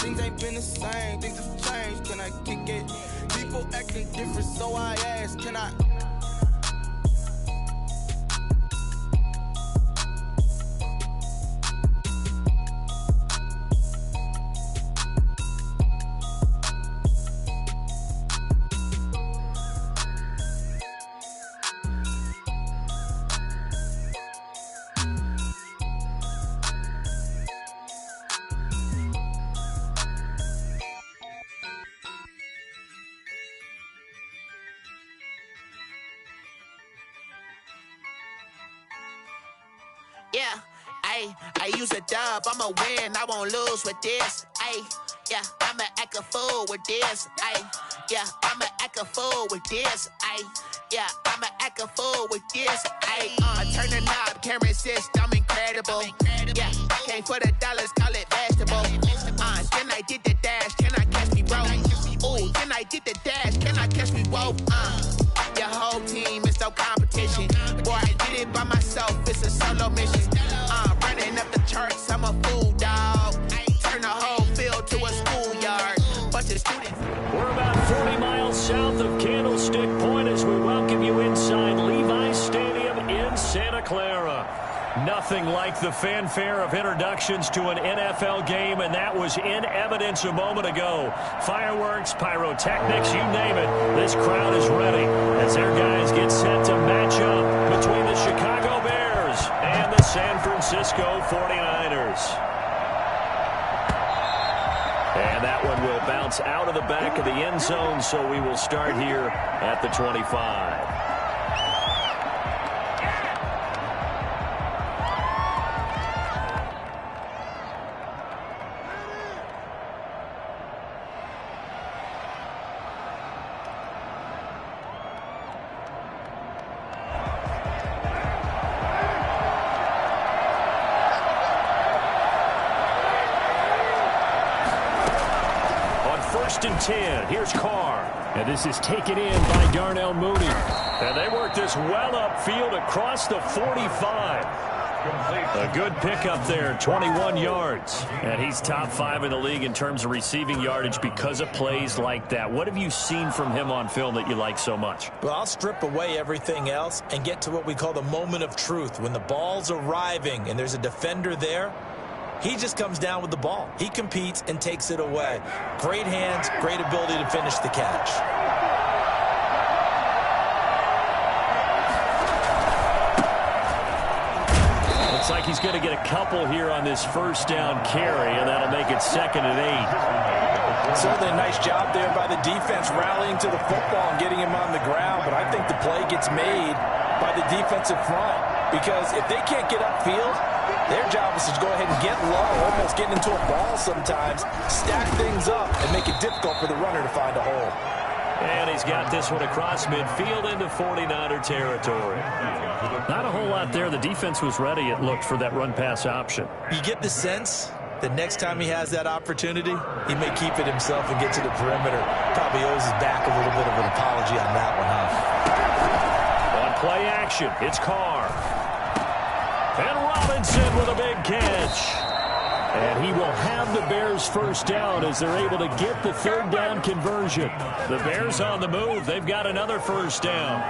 Things ain't been the same, things have changed. Can I kick it? People acting different, so I ask, can I? Yeah, I use a dub, I'ma win, I won't lose with this. Yeah, I'ma act a fool with this. Yeah, I'ma act a fool with this. Yeah, I'ma act a fool with this. I turn the knob, camera assist, I'm incredible. Yeah, came for the dollars, call it vegetable. Then I did the dash, can I catch me, bro? Ooh, then I did the dash, can I catch me, whoa? Your whole team is no competition. Boy, I did it by myself, it's a solo mission. Running up the charts, I'm a fool, dog. Turn the whole field to a schoolyard. Bunch of students. We're about 40 miles south of Candlestick Point as we welcome you inside Levi's Stadium in Santa Clara. Nothing like the fanfare of introductions to an NFL game, and that was in evidence a moment ago. Fireworks, pyrotechnics, you name it. This crowd is ready as their guys get set to match up between the Chicago Bears and the San Francisco 49ers. And that one will bounce out of the back of the end zone, so we will start here at the 25. First and 10. Here's Carr. And this is taken in by Darnell Mooney. And they work this well upfield across the 45. A good pickup there, 21 yards. And he's top 5 in the league in terms of receiving yardage because of plays like that. What have you seen from him on film that you like so much? Well, I'll strip away everything else and get to what we call the moment of truth. When the ball's arriving and there's a defender there, he just comes down with the ball. He competes and takes it away. Great hands, great ability to finish the catch. Looks like he's going to get a couple here on this first down carry, and that'll make it 2nd and 8. Certainly a nice job there by the defense rallying to the football and getting him on the ground, but I think the play gets made by the defensive front because if they can't get upfield, their job is to go ahead and get low, almost getting into a ball sometimes, stack things up, and make it difficult for the runner to find a hole. And he's got this one across midfield into 49er territory. Not a whole lot there. The defense was ready, it looked, for that run-pass option. You get the sense that next time he has that opportunity, he may keep it himself and get to the perimeter. Probably owes his back a little bit of an apology on that one, huh? On play action, it's Carr. And Robinson with a big catch. And he will have the Bears first down as they're able to get the 3rd down conversion. The Bears on the move. They've got another first down.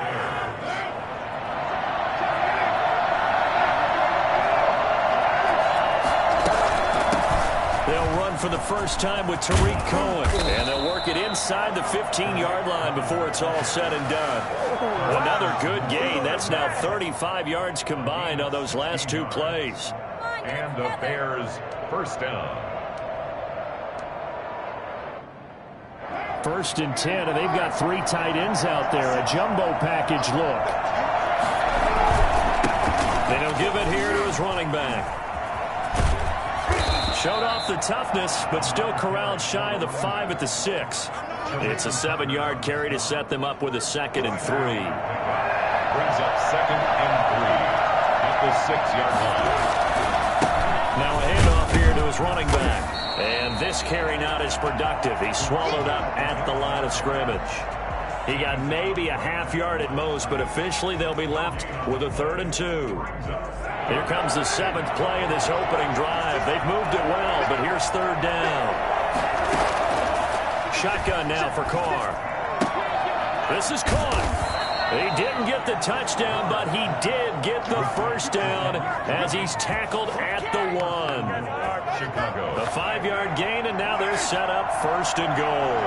They'll run for the first time with Tariq Cohen. And they'll work it inside the 15-yard line before it's all said and done. Another good gain. That's now 35 yards combined on those last 2 plays. And the Bears first down. 1st and 10, and they've got 3 tight ends out there. A jumbo package look. Then he'll give it here to his running back. Showed off the toughness, but still corralled shy of the 5 at the 6. It's a 7-yard carry to set them up with a 2nd and 3. Brings up 2nd and 3 at the 6-yard line. Now a handoff here to his running back. And this carry not as productive. He's swallowed up at the line of scrimmage. He got maybe a half-yard at most, but officially they'll be left with a 3rd and 2. Here comes the 7th play of this opening drive. They've moved it well, but here's 3rd down. shotgun now for Carr. This is caught. He didn't get the touchdown, but he did get the first down as he's tackled at the 1. Chicago. A 5-yard gain, and now they're set up 1st and goal.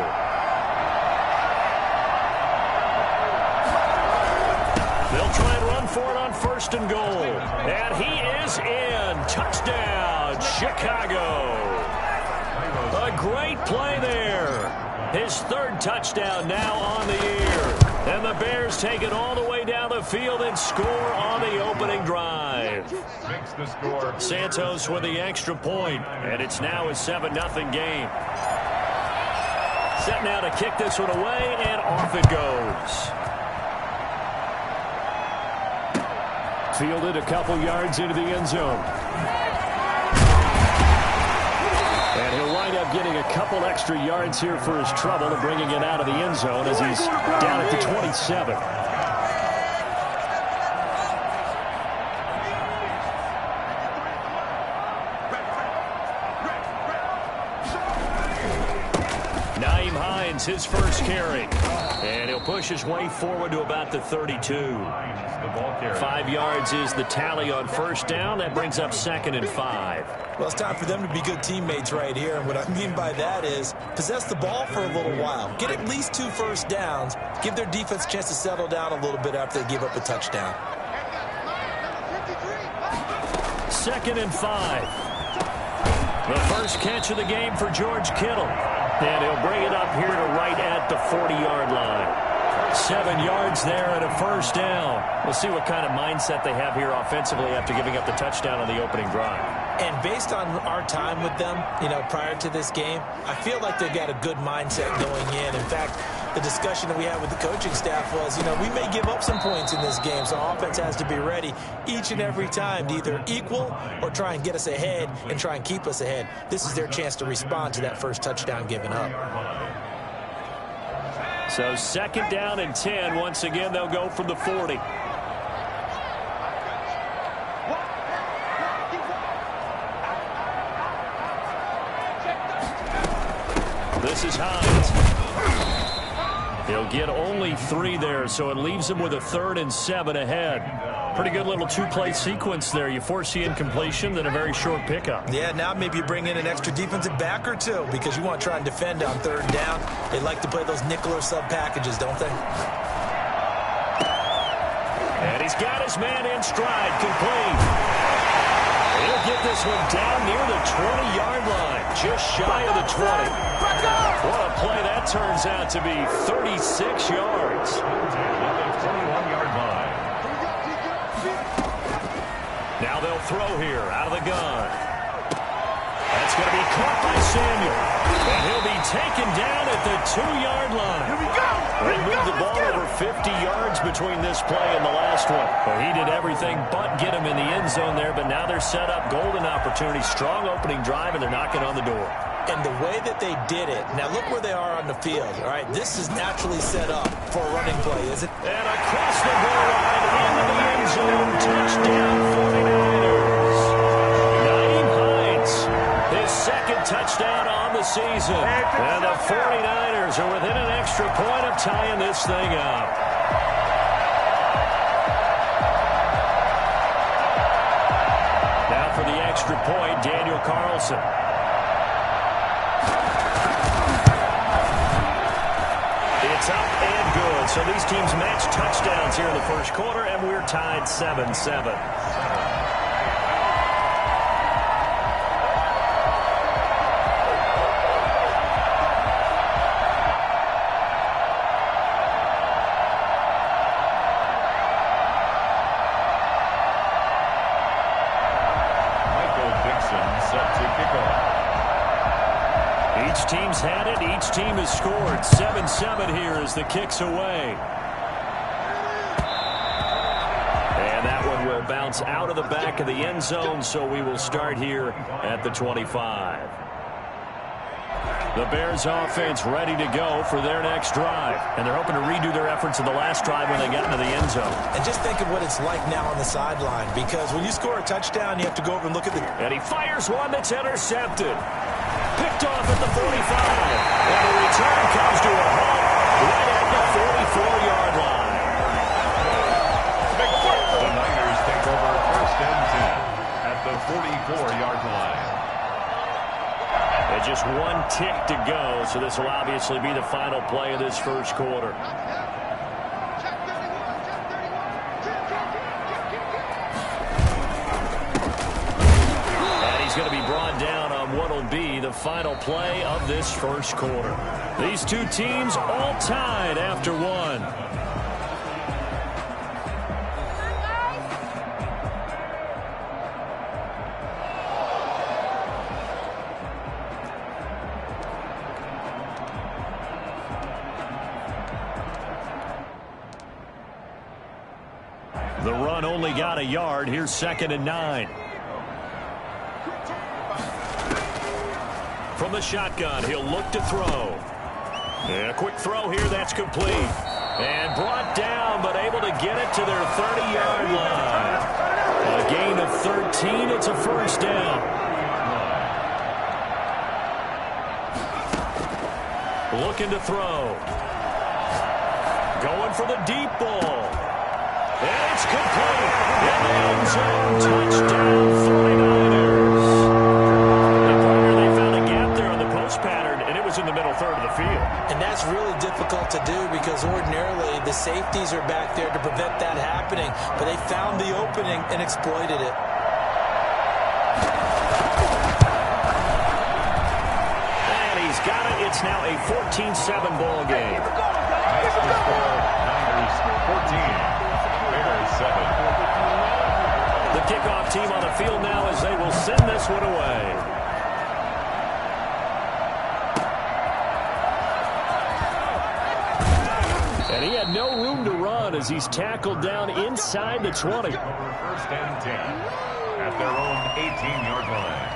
They'll try and run for it on 1st and goal. And he is in. Touchdown, Chicago. A great play there. His 3rd touchdown now on the year. And the Bears take it all the way down the field and score on the opening drive. Makes the score. Santos with the extra point, and it's now a 7-0 game. Set now to kick this one away, and off it goes. Fielded a couple yards into the end zone. And he'll wind up getting a couple extra yards here for his trouble and bringing it out of the end zone as he's down at the 27. Nyheim Hines, his first carry. And he'll push his way forward to about the 32. 5 yards is the tally on 1st down. That brings up 2nd and 5. Well, it's time for them to be good teammates right here. And what I mean by that is possess the ball for a little while. Get at least 2 first downs. Give their defense a chance to settle down a little bit after they give up a touchdown. 2nd and 5. The first catch of the game for George Kittle. And he'll bring it up here to right at the 40-yard line. 7 yards there and a first down. We'll see what kind of mindset they have here offensively after giving up the touchdown on the opening drive. And based on our time with them, prior to this game, I feel like they've got a good mindset going in. In fact, the discussion that we had with the coaching staff was, we may give up some points in this game, so offense has to be ready each and every time to either equal or try and get us ahead and try and keep us ahead. This is their chance to respond to that first touchdown given up. So 2nd down and 10. Once again, they'll go from the 40. This is Hines. He'll get only 3 there, so it leaves him with a 3rd and 7 ahead. Pretty good little 2-play sequence there. You force the incompletion, then a very short pickup. Yeah, now maybe you bring in an extra defensive back or 2 because you want to try and defend on 3rd down. They like to play those nickel or sub packages, don't they? And he's got his man in stride, complete. He'll get this one down near the 20-yard line, just shy of the 20. What a play that turns out to be, 36 yards. 21-yard line. Now they'll throw here out of the gun. That's going to be caught by Samuel. And he'll be taken down at the 2-yard line. Here we go. They moved the ball over 50 yards between this play and the last one. Well, he did everything but get him in the end zone there, but now they're set up golden opportunity, strong opening drive, and they're knocking on the door. And the way that they did it, now look where they are on the field. All right, this is naturally set up for a running play, is it? And across the goal line into the end zone, touchdown 49ers. Nyheim Hines, his 2nd touchdown on the season. And the 49ers are within an extra point of tying this thing up. Now for the extra point, Daniel Carlson. It's up and good. So these teams match touchdowns here in the first quarter, and we're tied 7-7. Each team's had it. Each team has scored. 7-7 here as the kick's away. And that one will bounce out of the back of the end zone, so we will start here at the 25. The Bears offense ready to go for their next drive. And they're hoping to redo their efforts in the last drive when they got into the end zone. And just think of what it's like now on the sideline, because when you score a touchdown, you have to go over and look at the... And he fires one that's intercepted. Picked off at the 45. And the return just one tick to go, so this will obviously be the final play of this first quarter. And he's going to be brought down on what will be the final play of this first quarter. These two teams all tied after one. The run only got a yard. Here's 2nd and 9. From the shotgun, he'll look to throw. And a quick throw here, that's complete. And brought down, but able to get it to their 30-yard line. A gain of 13, it's a first down. Looking to throw. Going for the deep ball. And it's complete. In the end zone, touchdown 49ers. And partner, they found a gap there on the post pattern, and it was in the middle third of the field. And that's really difficult to do because ordinarily the safeties are back there to prevent that happening. But they found the opening and exploited it. And he's got it. It's now a 14-7 ball game. Niners 14. The kickoff team on the field now as they will send this one away. And he had no room to run as he's tackled down inside the 20. 1st and 10 at their own 18-yard line.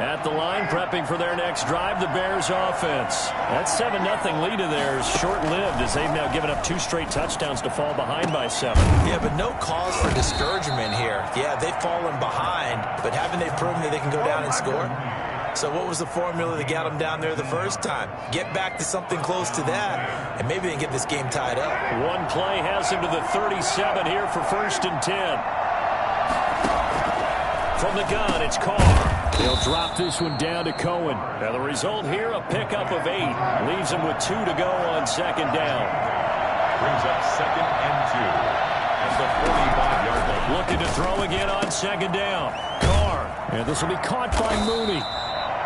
At the line, prepping for their next drive, the Bears offense. That 7-0 lead of theirs short-lived as they've now given up 2 straight touchdowns to fall behind by 7. Yeah, but no cause for discouragement here. Yeah, they've fallen behind, but haven't they proven that they can go down and score? So what was the formula that got them down there the first time? Get back to something close to that, and maybe they can get this game tied up. One play has him to the 37 here for 1st and 10. From the gun, it's Carr. They'll drop this one down to Cohen. Now the result here, a pickup of 8. Leaves them with 2 to go on 2nd down. Brings up 2nd and 2 at the 45-yard line. Looking to throw again on 2nd down. Carr. And this will be caught by Mooney.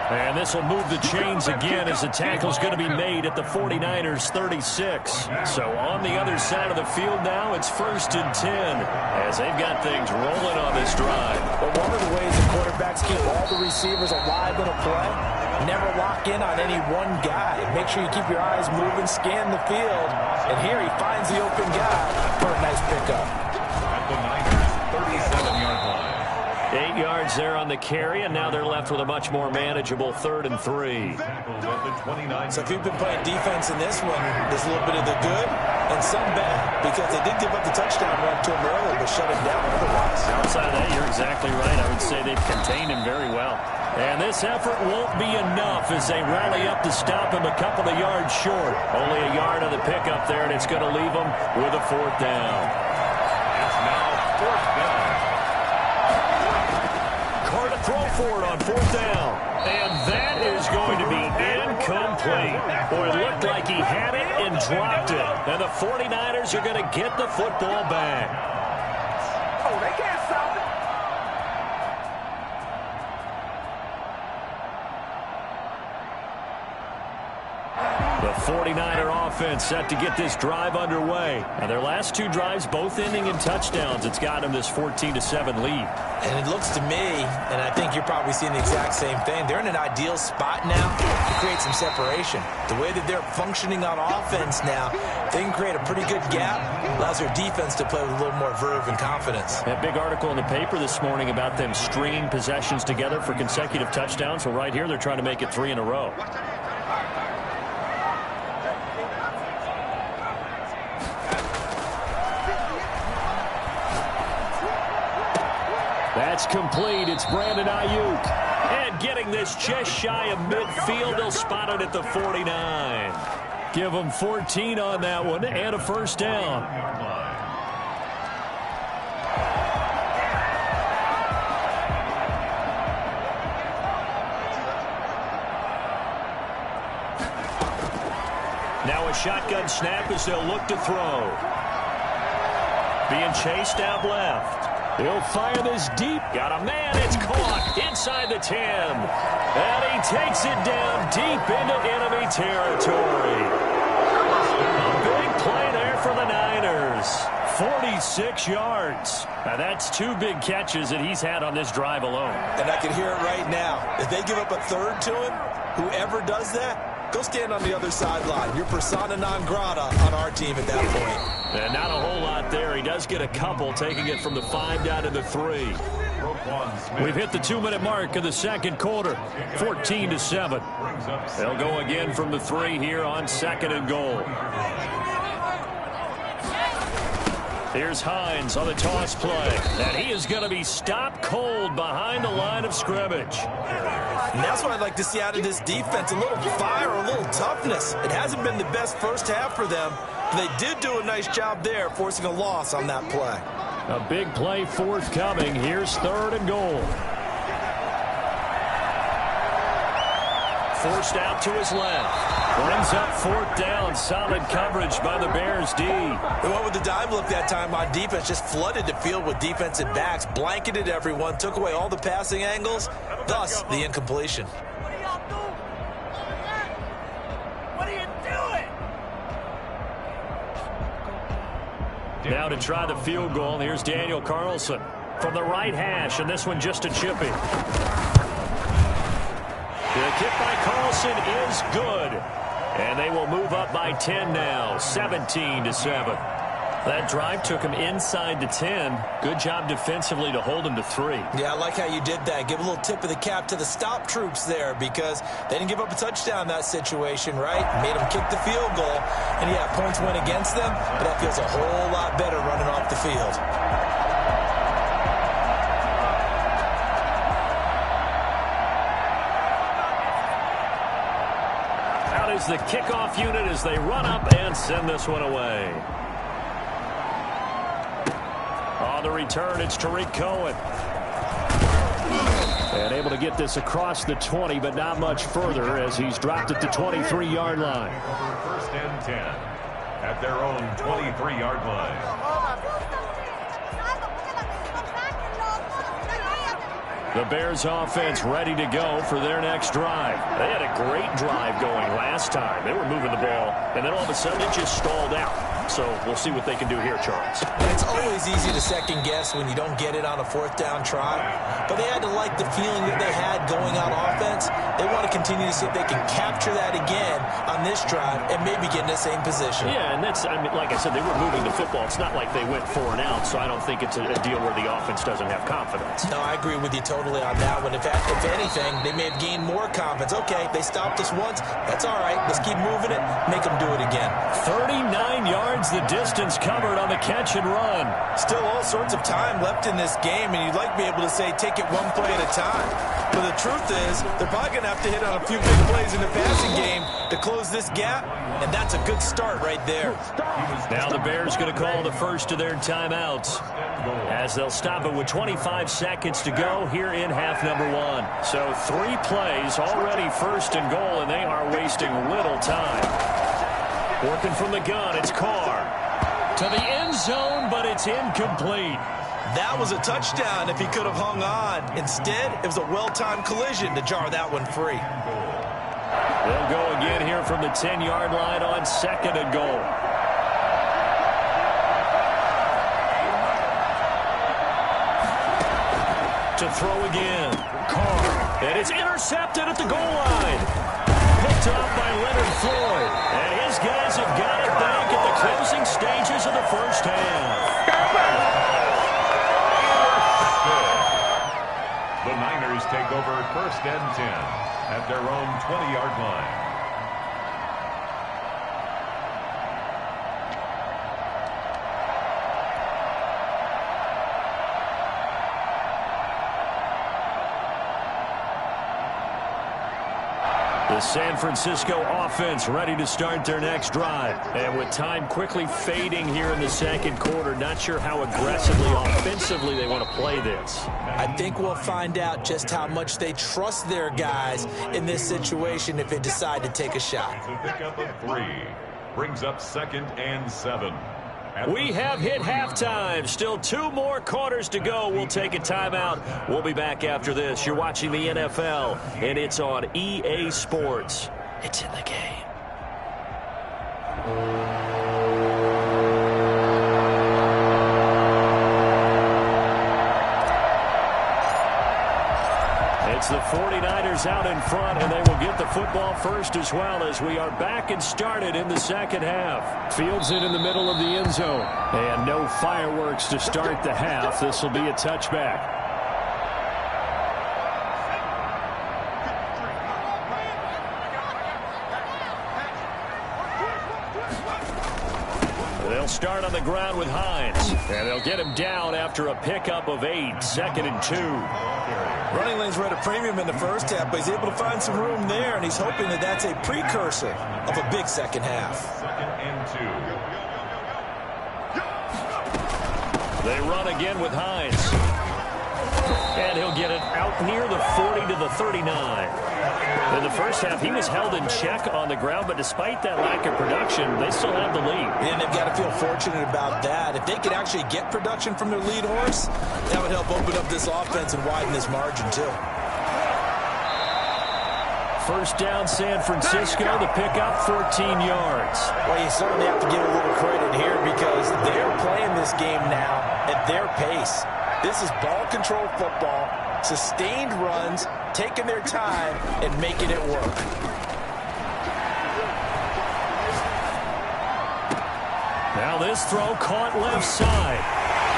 And this will move the chains again as the tackle's going to be made at the 49ers 36. So on the other side of the field now, it's 1st and 10 as they've got things rolling on this drive. But one of the ways the quarterbacks keep all the receivers alive in a play, never lock in on any one guy. Make sure you keep your eyes moving, scan the field. And here he finds the open guy for a nice pickup. At the Niners 37-yard line. 8 yards there on the carry, and now they're left with a much more manageable 3rd and 3. So if you've been playing defense in this one, there's a little bit of the good and some bad, because they did give up the touchdown run to him earlier, but shut him down otherwise. Outside of that, you're exactly right. I would say they've contained him very well. And this effort won't be enough as they rally up to stop him a couple of yards short. Only a yard on the pickup there, and it's going to leave them with a 4th down. It's now 4th down. Carr to throw for it on 4th down. And that is going to be incomplete. Boy, it looked like he had it and dropped it. And the 49ers are going to get the football back. Oh, they can't stop it. The 49er offense set to get this drive underway. And their last 2 drives both ending in touchdowns. It's got them this 14-7 lead. And it looks to me, and I think you're probably seeing the exact same thing, they're in an ideal spot now to create some separation. The way that they're functioning on offense now, they can create a pretty good gap, allows their defense to play with a little more verve and confidence. That big article in the paper this morning about them stringing possessions together for consecutive touchdowns. Well, right here, they're trying to make it 3 in a row. That's complete. It's Brandon Ayuk. And getting this just shy of midfield. They'll spot it at the 49. Give them 14 on that one and a 1st down. Now a shotgun snap as they'll look to throw. Being chased out left. He'll fire this deep. Got a man. It's caught inside the 10. And he takes it down deep into enemy territory. A big play there for the Niners. 46 yards. Now that's 2 big catches that he's had on this drive alone. And I can hear it right now. If they give up a third to him, whoever does that, go stand on the other sideline. You're persona non grata on our team at that point. And not a whole lot there. He does get a couple, taking it from the 5 down to the 3. We've hit the 2-minute mark of the second quarter. 14-7. They'll go again from the 3 here on 2nd and goal. Here's Hines on the toss play. And he is going to be stopped cold behind the line of scrimmage. And that's what I'd like to see out of this defense, a little fire, a little toughness. It hasn't been the best first half for them, but they did do a nice job there, forcing a loss on that play. A big play forthcoming. Here's 3rd and goal. Forced out to his left. Brings up 4th down. Solid coverage by the Bears D. They went with the dive look that time on defense, just flooded the field with defensive backs, blanketed everyone, took away all the passing angles, thus the incompletion. What are you doing? Now to try the field goal, here's Daniel Carlson from the right hash, and this one just a chippy. The kick by Carlson is good. And they will move up by 10 now, 17-7. That drive took him inside the 10. Good job defensively to hold him to 3. Yeah, I like how you did that. Give a little tip of the cap to the stop troops there because they didn't give up a touchdown in that situation, right? Made them kick the field goal. And, yeah, points went against them, but that feels a whole lot better running off the field. Is the kickoff unit as they run up and send this one away. On the return, it's Tariq Cohen. And able to get this across the 20, but not much further as he's dropped at the 23-yard line. 1st and 10 at their own 23-yard line. The Bears offense ready to go for their next drive. They had a great drive going last time. They were moving the ball, and then all of a sudden it just stalled out. So we'll see what they can do here, Charles. It's always easy to second guess when you don't get it on a 4th down try. But they had to like the feeling that they had going on offense. They want to continue to see if they can capture that again on this drive and maybe get in the same position. Yeah, and that's, I mean, like I said, they were moving the football. It's not like they went 4 and out, so I don't think it's a deal where the offense doesn't have confidence. No, I agree with you totally on that one. If anything, they may have gained more confidence. Okay, they stopped us once. That's all right. Let's keep moving it. Make them do it again. 39 yards the distance covered on the catch and run. Still all sorts of time left in this game, and you'd like to be able to say take it one play at a time. But the truth is, they're probably going to have to hit on a few big plays in the passing game to close this gap, and that's a good start right there. Now the Bears going to call the first of their timeouts as they'll stop it with 25 seconds to go here in half number 1. So 3 plays already 1st and goal, and they are wasting little time. Working from the gun, it's Carr to the end zone, but it's incomplete. That was a touchdown if he could have hung on. Instead, it was a well-timed collision to jar that one free. They'll go again here from the 10-yard line on 2nd and goal. To throw again, Carr, and it's intercepted at the goal line. Picked off by Leonard Floyd, and his guys have got it back at the closing stages of the first half. The Niners take over 1st and 10 at their own 20-yard line. The San Francisco offense ready to start their next drive. And with time quickly fading here in the second quarter, not sure how aggressively, offensively they want to play this. I think we'll find out just how much they trust their guys in this situation if they decide to take a shot. To pick up a 3. Brings up 2nd and 7. We have hit halftime. Still 2 more quarters to go. We'll take a timeout. We'll be back after this. You're watching the NFL, and it's on EA Sports. It's in the game. It's the 49ers out in front, and they will get the football first as well as we are back and started in the second half. Fields it in the middle of the end zone. And no fireworks to start the half. This will be a touchback. They'll start on the ground with Hines. And they'll get him down after a pickup of 8. 2nd and 2. Running lanes were at a premium in the first half, but he's able to find some room there, and he's hoping that that's a precursor of a big second half. 2nd and 2. They run again with Hines. And he'll get it out near the 40 to the 39. In the first half, he was held in check on the ground, but despite that lack of production, they still have the lead. And they've got to feel fortunate about that. If they could actually get production from their lead horse, that would help open up this offense and widen this margin, too. First down, San Francisco. The pickup, 14 yards. Well, you certainly have to give a little credit here because they're playing this game now at their pace. This is ball control football, sustained runs, taking their time, and making it work. Now this throw caught left side.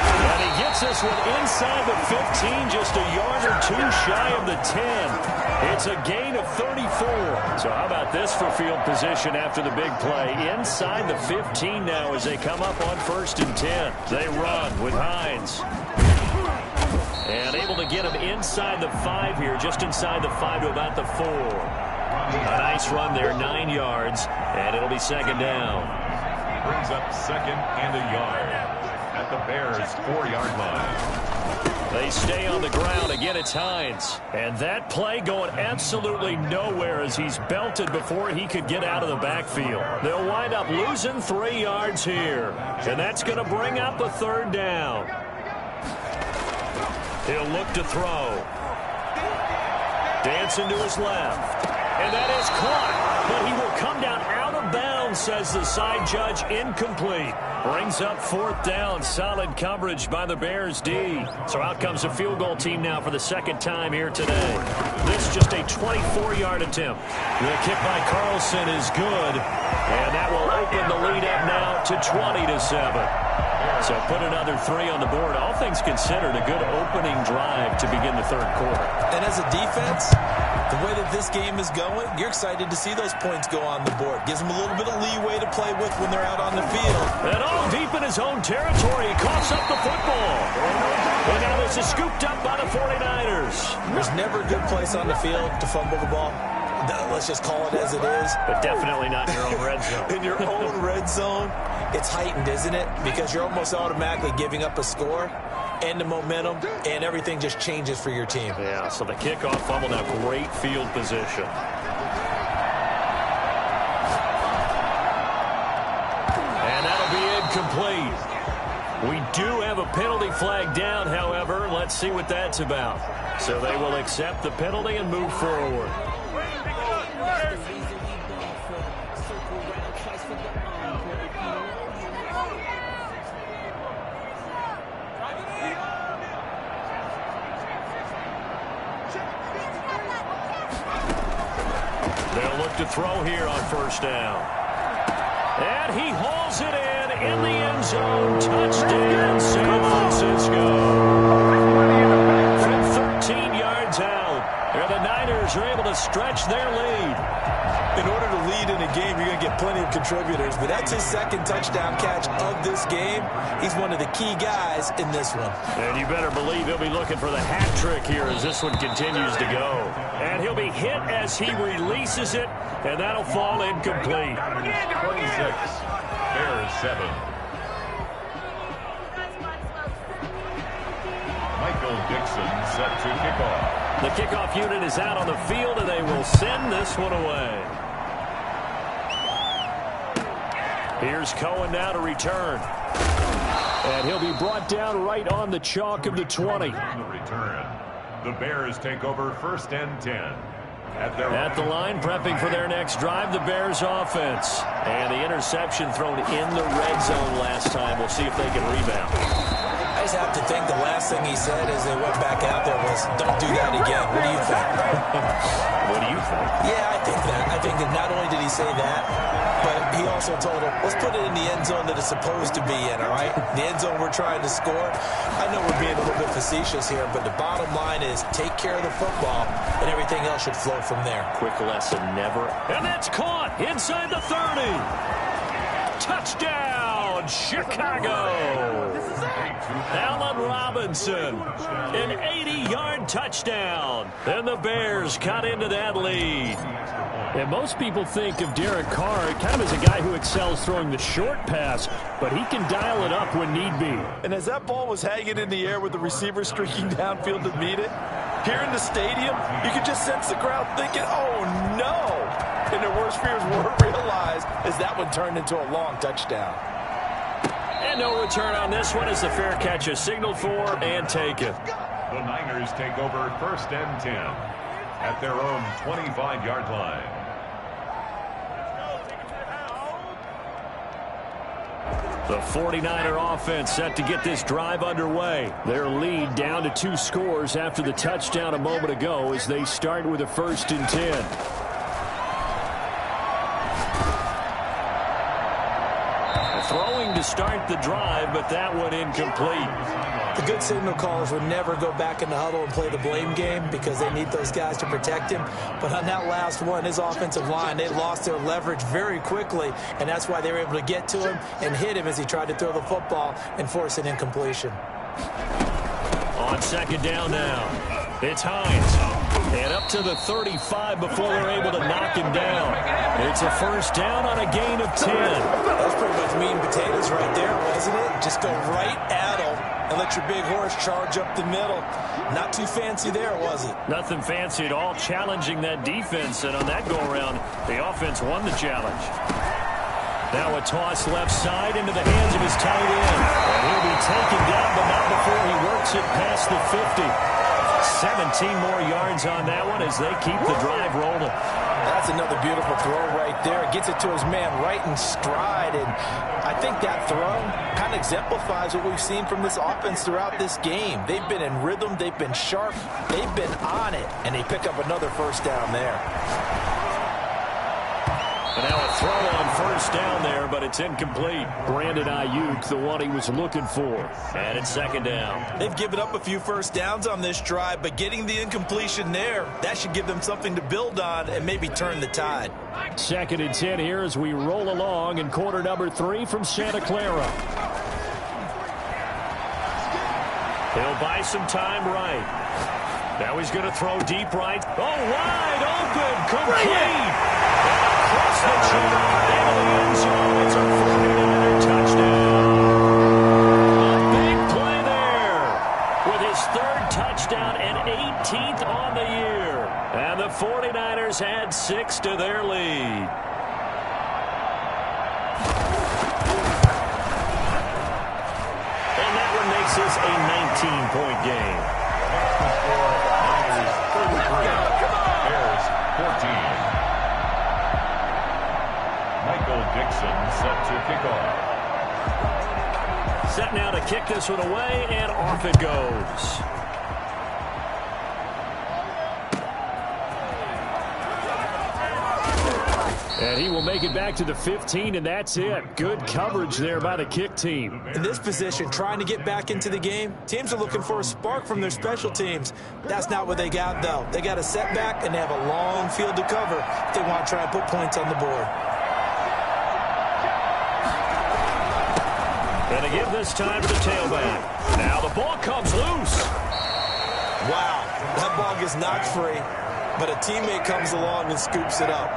And he gets this one inside the 15, just a yard or 2 shy of the 10. It's a gain of 34. So how about this for field position after the big play? Inside the 15 now as they come up on 1st and 10. They run with Hines. And able to get him inside the 5 here, just inside the 5 to about the 4. A nice run there, 9 yards, and it'll be 2nd down. Brings up 2nd and a yard at the Bears' 4-yard line. They stay on the ground. Again, it's Hines. And that play going absolutely nowhere as he's belted before he could get out of the backfield. They'll wind up losing 3 yards here. And that's going to bring up a 3rd down. He'll look to throw. Dancing to his left. And that is caught. But he will come down out of bounds, says the side judge. Incomplete. Brings up 4th down. Solid coverage by the Bears D. So out comes a field goal team now for the 2nd time here today. This just a 24-yard attempt. The kick by Carlson is good. And that will open the lead up now to 20-7. So put another 3 on the board. All things considered, a good opening drive to begin the 3rd quarter. And as a defense, the way that this game is going, you're excited to see those points go on the board. Gives them a little bit of leeway to play with when they're out on the field. And all deep in his own territory, he coughs up the football. And now this is scooped up by the 49ers. There's never a good place on the field to fumble the ball. Let's just call it as it is. But definitely not in your own red zone. In your own red zone, it's heightened, isn't it? Because you're almost automatically giving up a score and the momentum, and everything just changes for your team. Yeah, so the kickoff fumble, now great field position. And that'll be incomplete. We do have a penalty flag down, however. Let's see what that's about. So they will accept the penalty and move forward. They'll look to throw here on 1st down. And he hauls it in the end zone. Touchdown, San Francisco. From 13 yards out, and the Niners are able to stretch their lead. In order to lead in a game, you're going to get plenty of contributors, but that's his 2nd touchdown catch of this game. He's one of the key guys in this one. And you better believe he'll be looking for the hat trick here as this one continues to go. And he'll be hit as he releases it, and that'll fall incomplete. 26, Bears 7. Michael Dixon set to kick off. The kickoff unit is out on the field, and they will send this one away. Here's Cohen now to return. And he'll be brought down right on the chalk of the 20. On the return, the Bears take over 1st and 10. At the line, prepping for their next drive, the Bears offense. And the interception thrown in the red zone last time. We'll see if they can rebound. I just have to think the last thing he said as they went back out there was, don't do that again. What do you think? What do you think? Yeah, I think that. I think that not only did he say that, but he also told him, let's put it in the end zone that it's supposed to be in, all right? The end zone we're trying to score. I know we're being a little bit facetious here, but the bottom line is take care of the football, and everything else should flow from there. Quick lesson, never. And that's caught inside the 30. Touchdown, Chicago. Allen Robinson, an 80-yard touchdown. And the Bears cut into that lead. And most people think of Derek Carr kind of as a guy who excels throwing the short pass, but he can dial it up when need be. And as that ball was hanging in the air with the receiver streaking downfield to meet it, here in the stadium, you could just sense the crowd thinking, oh, no. And their worst fears were realized as that one turned into a long touchdown. And no return on this one as the fair catch is signaled for and taken. The Niners take over 1st and 10 at their own 25-yard line. The 49er offense set to get this drive underway. Their lead down to 2 scores after the touchdown a moment ago as they start with a 1st and 10. Throwing to start the drive, but that one incomplete. The good signal callers would never go back in the huddle and play the blame game because they need those guys to protect him. But on that last one, his offensive line, they lost their leverage very quickly, and that's why they were able to get to him and hit him as he tried to throw the football and force an incompletion. On 2nd down now, it's Hines. And up to the 35 before they're able to knock him down. It's a 1st down on a gain of 10. That was pretty much meat and potatoes right there, wasn't it? Just go right at him and let your big horse charge up the middle. Not too fancy there, was it? Nothing fancy at all, challenging that defense. And on that go-around, the offense won the challenge. Now a toss left side into the hands of his tight end. And he'll be taken down, but not before he works it past the 50. 17 more yards on that one as they keep the drive rolling. That's another beautiful throw right there. Gets it to his man right in stride. And I think that throw kind of exemplifies what we've seen from this offense throughout this game. They've been in rhythm. They've been sharp. They've been on it. And they pick up another 1st down there. And now a throw on 1st down there, but it's incomplete. Brandon Ayuk, the one he was looking for. And it's 2nd down. They've given up a few 1st downs on this drive, but getting the incompletion there, that should give them something to build on and maybe turn the tide. 2nd and 10 here as we roll along in quarter number 3 from Santa Clara. He'll buy some time right. Now he's going to throw deep right. Oh, wide open, complete. Across the chalk into the end zone. It's a 49er touchdown. A big play there with his 3rd touchdown and 18th on the year. And the 49ers add 6 to their lead. And that one makes this a 19-point game. Bears 14. Dixon set to kick off. Set now to kick this one away, and off it goes. And he will make it back to the 15, and that's it. Good coverage there by the kick team. In this position, trying to get back into the game, teams are looking for a spark from their special teams. That's not what they got, though. They got a setback, and they have a long field to cover if they want to try and put points on the board. And to give this time to the tailback. Now the ball comes loose. Wow, that ball gets knocked free, but a teammate comes along and scoops it up.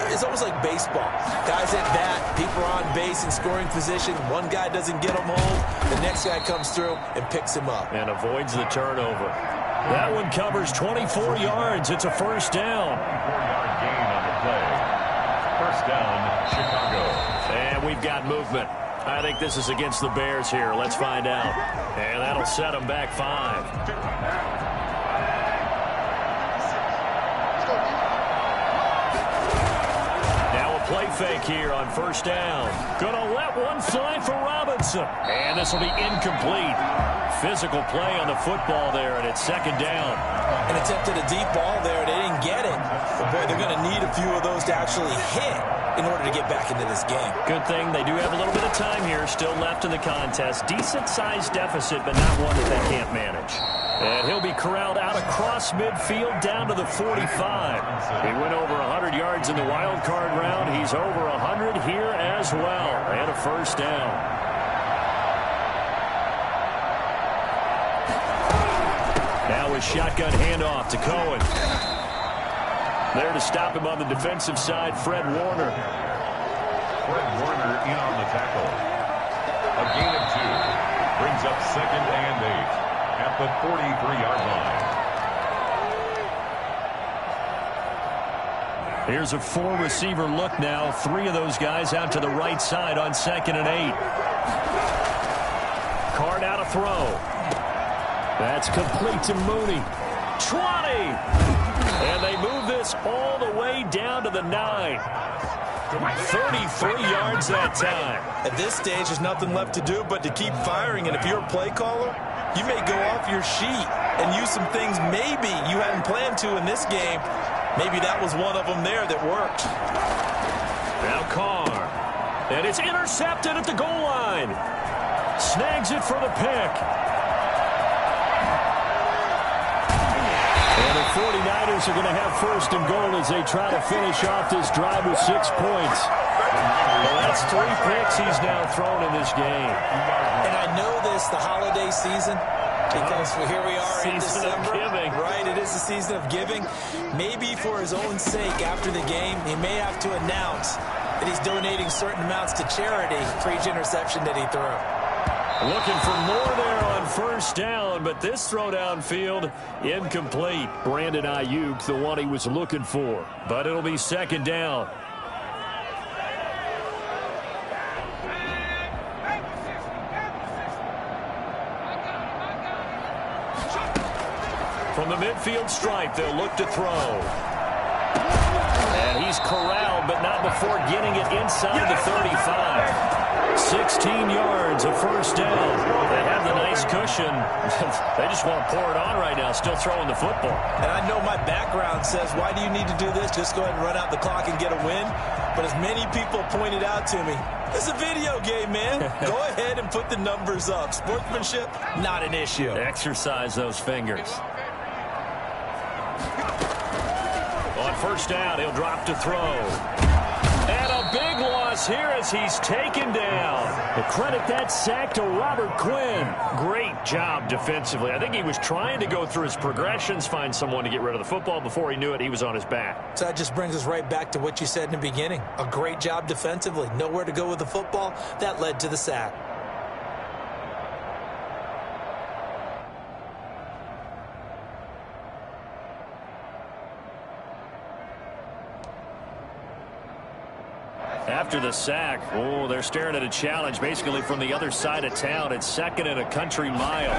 It's almost like baseball. Guys at bat, people are on base in scoring position. One guy doesn't get him home. The next guy comes through and picks him up. And avoids the turnover. That one covers 24 yards. It's a 1st down. 4-yard gain on the play. 1st down, Chicago. got movement. I think this is against the Bears here. Let's find out. And that'll set them back 5. Play fake here on first down. Gonna let one fly for Robinson. And this will be incomplete. Physical play on the football there, and it's second down. And attempted a deep ball there. They didn't get it. But boy, they're going to need a few of those to actually hit in order to get back into this game. Good thing they do have a little bit of time here still left in the contest. Decent-sized deficit, but not one that they can't manage. And he'll be corralled out across midfield down to the 45. He went over 100 yards in the wild card round. He's over 100 here as well. And a first down. Now a shotgun handoff to Cohen. There to stop him on the defensive side, Fred Warner. Fred Warner in on the tackle. A gain of 2. Brings up second and 8 at the 43-yard line. Here's a 4-receiver look now. 3 of those guys out to the right side on second and 8. Card out a throw. That's complete to Mooney. 20! And they move this all the way down to the 9. 33 yards that time. At this stage, there's nothing left to do but to keep firing. And if you're a play caller, you may go off your sheet and use some things maybe you hadn't planned to in this game. Maybe that was one of them there that worked. Now Carr. And it's intercepted at the goal line. Snags it for the pick. And the 49ers are going to have first and goal as they try to finish off this drive with 6 points. Well, that's 3 picks he's now thrown in this game. And I know this, the holiday season, because here we are in December. Giving. Right, it is the season of giving. Maybe for his own sake after the game, he may have to announce that he's donating certain amounts to charity for each interception that he threw. Looking for more there on first down, but this throw downfield, incomplete. Brandon Ayuk, the one he was looking for. But it'll be second down. From the midfield stripe, they'll look to throw. And he's corralled, but not before getting it inside the 35. 16 yards, a first down. They have the nice cushion. They just want to pour it on right now, still throwing the football. And I know my background says, why do you need to do this? Just go ahead and run out the clock and get a win. But as many people pointed out to me, it's a video game, man. Go ahead and put the numbers up. Sportsmanship, not an issue. Exercise those fingers. On first down, he'll drop to throw. And a big loss here as he's taken down. The credit that sack to Robert Quinn. Great job defensively. I think he was trying to go through his progressions, find someone to get rid of the football. Before he knew it, he was on his back. So that just brings us right back to what you said in the beginning. A great job defensively. Nowhere to go with the football. That led to the sack. After the sack, oh, they're staring at a challenge basically from the other side of town. It's second and a country mile.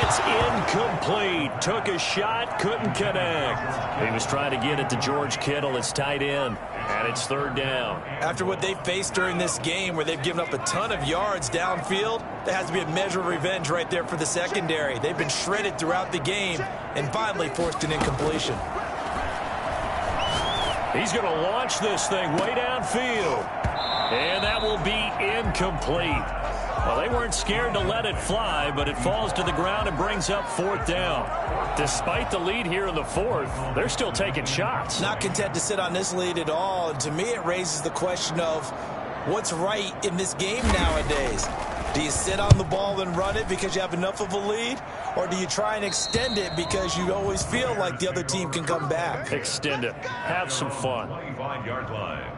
It's incomplete. Took a shot, couldn't connect. He was trying to get it to George Kittle, his tight end, and it's third down. After what they faced during this game where they've given up a ton of yards downfield, there has to be a measure of revenge right there for the secondary. They've been shredded throughout the game and finally forced an incompletion. He's going to launch this thing way downfield. And that will be incomplete. Well, they weren't scared to let it fly, but it falls to the ground and brings up fourth down. Despite the lead here in the fourth, they're still taking shots. Not content to sit on this lead at all. And to me, it raises the question of what's right in this game nowadays. Do you sit on the ball and run it because you have enough of a lead? Or do you try and extend it because you always feel like the other team can come back? Extend it. Have some fun. 25-yard line.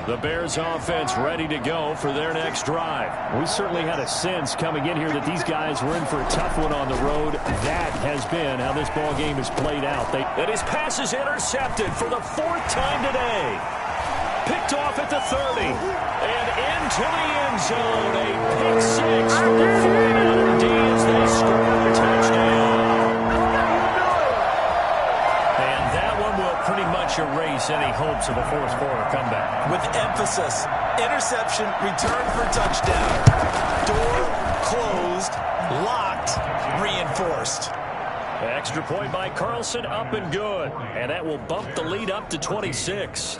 The Bears offense ready to go for their next drive. We certainly had a sense coming in here that these guys were in for a tough one on the road. That has been how this ball game has played out. And his pass is intercepted for the 4th time today. Picked off at the 30 and into the end zone. A pick 6 for the 49er D as they score a touchdown. And that one will pretty much erase any hopes of a fourth-quarter comeback. With emphasis, interception, return for touchdown. Door closed, locked, reinforced. Extra point by Carlson, up and good. And that will bump the lead up to 26.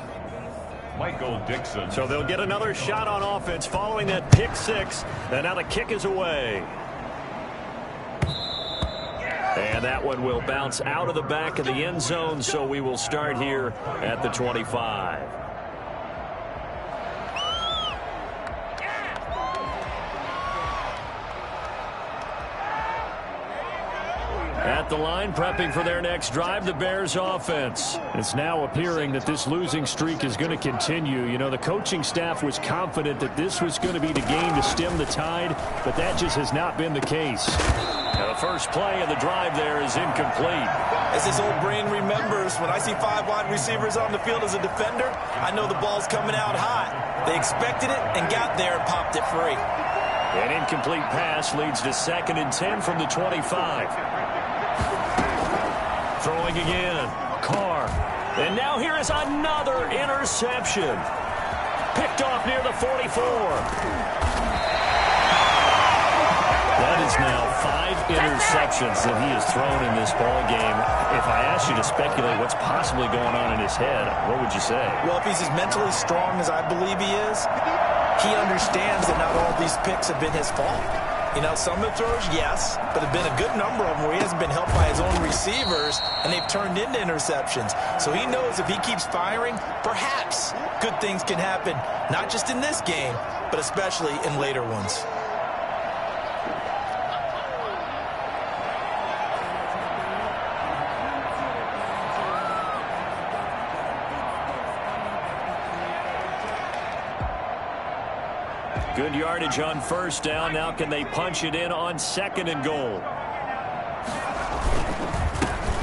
Michael Dixon. So they'll get another shot on offense following that pick 6. And now the kick is away. And that one will bounce out of the back of the end zone, so we will start here at the 25. At the line, prepping for their next drive, the Bears offense. It's now appearing that this losing streak is going to continue. You know, the coaching staff was confident that this was going to be the game to stem the tide, but that just has not been the case. Now the first play of the drive there is incomplete. As his old brain remembers, when I see 5 wide receivers on the field as a defender, I know the ball's coming out hot. They expected it and got there and popped it free. An incomplete pass leads to 2nd and 10 from the 25. Throwing again, Carr. And now here is another interception. Picked off near the 44. That is now 5 interceptions that he has thrown in this ball game. If I asked you to speculate what's possibly going on in his head, what would you say? Well, if he's as mentally strong as I believe he is, he understands that not all these picks have been his fault. You know, some of the throws, yes, but have been a good number of them where he hasn't been helped by his own receivers, and they've turned into interceptions. So he knows if he keeps firing, perhaps good things can happen, not just in this game, but especially in later ones. Good yardage on 1st down. Now can they punch it in on 2nd and goal?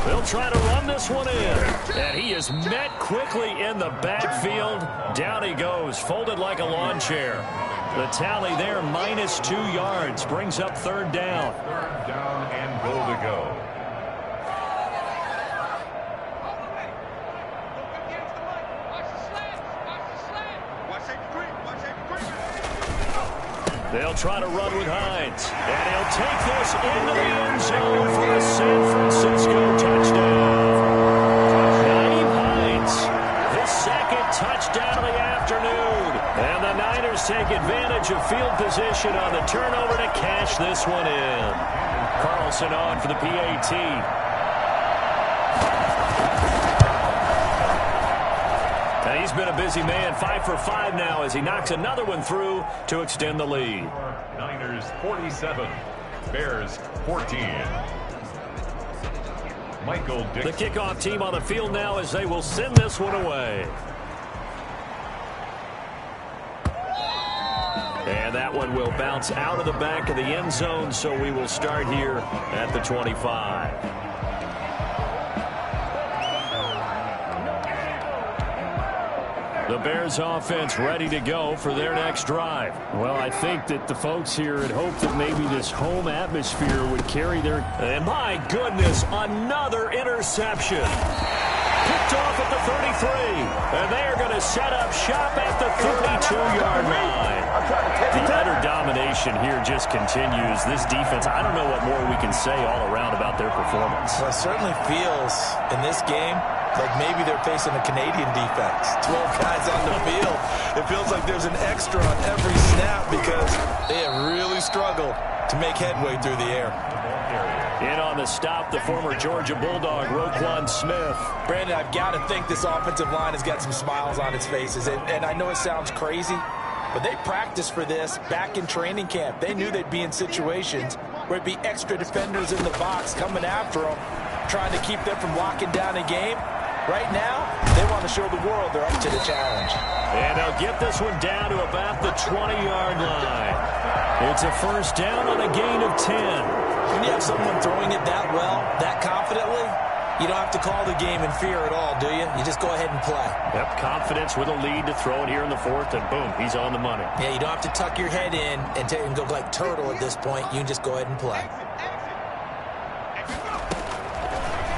They'll try to run this one in. And he is met quickly in the backfield. Down he goes, folded like a lawn chair. The tally there, -2 yards, brings up 3rd down. 3rd down and goal to go. They'll try to run with Hines. And he'll take this into the end zone for a San Francisco touchdown. Naeem Hines, his 2nd touchdown of the afternoon. And the Niners take advantage of field position on the turnover to cash this one in. Carlson on for the PAT. And he's been a busy man, 5 for 5 now as he knocks another one through to extend the lead. Niners 47, Bears 14. Michael Dixon. The kickoff team on the field now as they will send this one away. And that one will bounce out of the back of the end zone, so we will start here at the 25. The Bears offense ready to go for their next drive. Well, I think that the folks here had hoped that maybe this home atmosphere would carry their... And my goodness, another interception. Picked off at the 33. And they are going to set up shop at the 32-yard line. The utter domination here just continues. This defense, I don't know what more we can say all around about their performance. Well, it certainly feels in this game like maybe they're facing a Canadian defense. 12 guys on the field. It feels like there's an extra on every snap because they have really struggled to make headway through the air. In on the stop, the former Georgia Bulldog, Roquan Smith. Brandon, I've got to think this offensive line has got some smiles on its faces. And I know it sounds crazy, but they practiced for this back in training camp. They knew they'd be in situations where it'd be extra defenders in the box coming after them, trying to keep them from locking down a game. Right now, They want to show the world they're up to the challenge. And they'll get this one down to about the 20-yard line. It's a first down on a gain of 10. When you have someone throwing it that well, that confidently, you don't have to call the game in fear at all, do you? You just go ahead and play. Yep, confidence with a lead to throw it here in the fourth, and boom, he's on the money. Yeah, you don't have to tuck your head in and go like turtle at this point. You can just go ahead and play.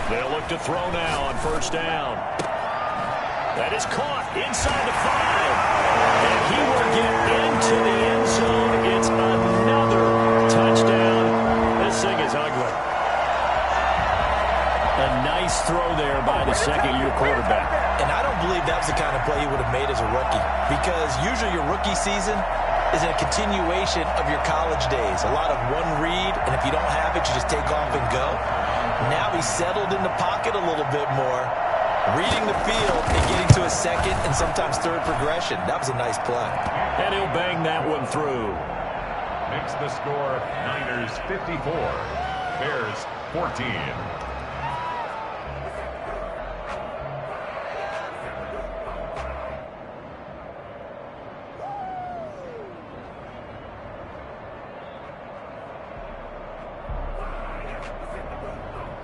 They'll look to throw now on first down. That is caught inside the 5. And he will get into the end zone. It's another touchdown. This thing is ugly. A nice throw there by the second-year quarterback. And I don't believe that was the kind of play he would have made as a rookie, because usually your rookie season is a continuation of your college days. A lot of one read, and if you don't have it, you just take off and go. Now he's settled in the pocket a little bit more, reading the field and getting to a second and sometimes third progression. That was a nice play. And he'll bang that one through. Makes the score Niners 54, Bears 14.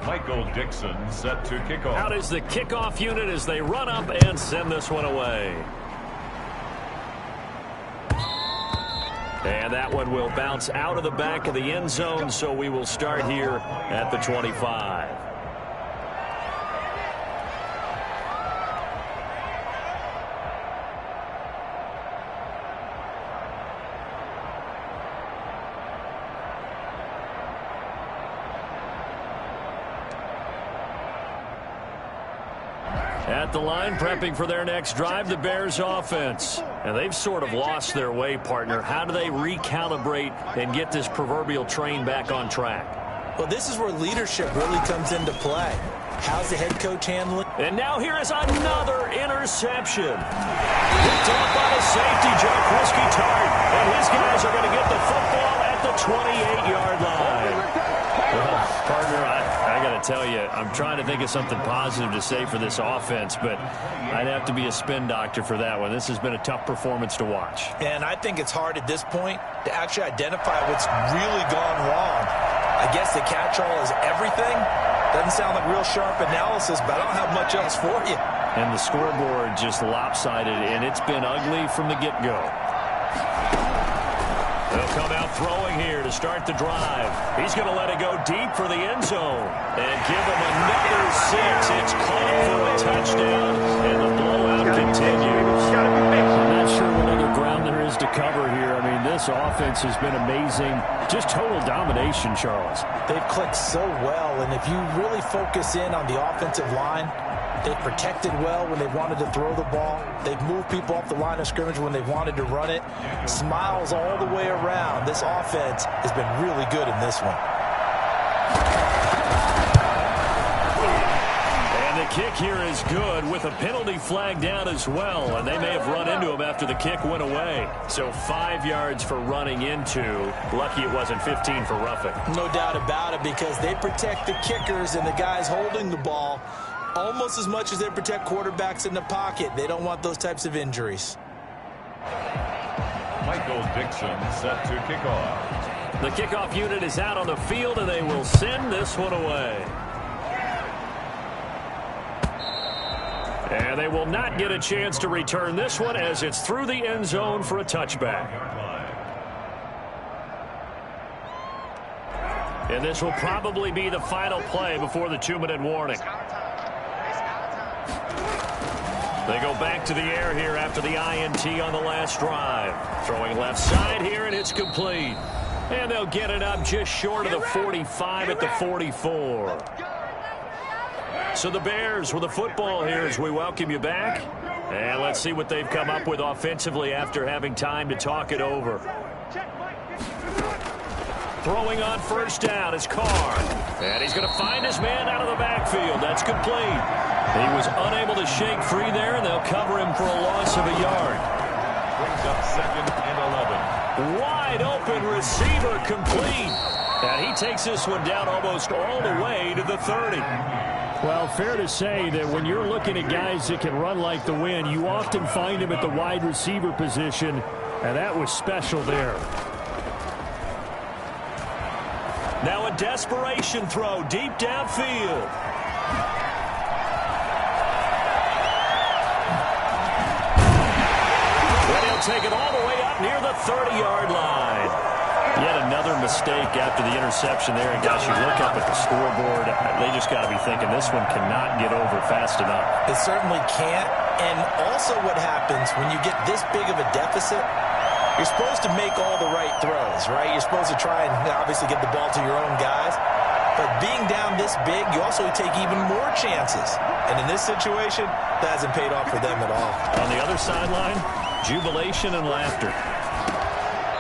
Michael Dixon set to kick off. Out is the kickoff unit as they run up and send this one away. And that one will bounce out of the back of the end zone, so we will start here at the 25. At the line, prepping for their next drive, the Bears offense. And they've sort of lost their way, partner. How do they recalibrate and get this proverbial train back on track? Well, this is where leadership really comes into play. How's the head coach handling? And now here is another interception. Picked off by the safety, Joe Risky Tart. And his guys are going to get the football at the 28-yard line. Well, partner, I got to tell you, I'm trying to think of something positive to say for this offense, but I'd have to be a spin doctor for that one. This has been a tough performance to watch. And I think it's hard at this point to actually identify what's really gone wrong. I guess the catch-all is everything. Doesn't sound like real sharp analysis, but I don't have much else for you. And the scoreboard just lopsided, and it's been ugly from the get-go. They'll come out throwing here to start the drive. He's going to let it go deep for the end zone. And give him another 6. It's caught for a touchdown, and the blowout continues. I'm not sure what other ground there is to cover here. I mean, this offense has been amazing. Just total domination, Charles. They've clicked so well, and if you really focus in on the offensive line, they've protected well when they wanted to throw the ball. They've moved people off the line of scrimmage when they wanted to run it. Smiles all the way around. This offense has been really good in this one. And the kick here is good with a penalty flag down as well. And they may have run into him after the kick went away. So 5 yards for running into. Lucky it wasn't 15 for roughing. No doubt about it, because they protect the kickers and the guys holding the ball almost as much as they protect quarterbacks in the pocket. They don't want those types of injuries. Michael Dixon set to kick off. The kickoff unit is out on the field, and they will send this one away. And they will not get a chance to return this one as it's through the end zone for a touchback. And this will probably be the final play before the 2-minute warning. They go back to the air here after the INT on the last drive. Throwing left side here, and it's complete. And they'll get it up just short of the 45 at the 44. So the Bears with the football here as we welcome you back. And let's see what they've come up with offensively after having time to talk it over. Throwing on first down is Carr. And he's going to find his man out of the backfield. That's complete. He was unable to shake free there, and they'll cover him for a loss of a yard. Brings up 2nd and 11. Wide open receiver complete. And he takes this one down almost all the way to the 30. Well, fair to say that when you're looking at guys that can run like the wind, you often find them at the wide receiver position, and that was special there. Now a desperation throw deep downfield. And he'll take it all the way up near the 30-yard line. Yet another mistake after the interception there. And gosh, you look up at the scoreboard, they just got to be thinking this one cannot get over fast enough. It certainly can't. And also what happens when you get this big of a deficit, you're supposed to make all the right throws, right? You're supposed to try and obviously get the ball to your own guys. But being down this big, you also take even more chances. And in this situation, that hasn't paid off for them at all. On the other sideline, jubilation and laughter.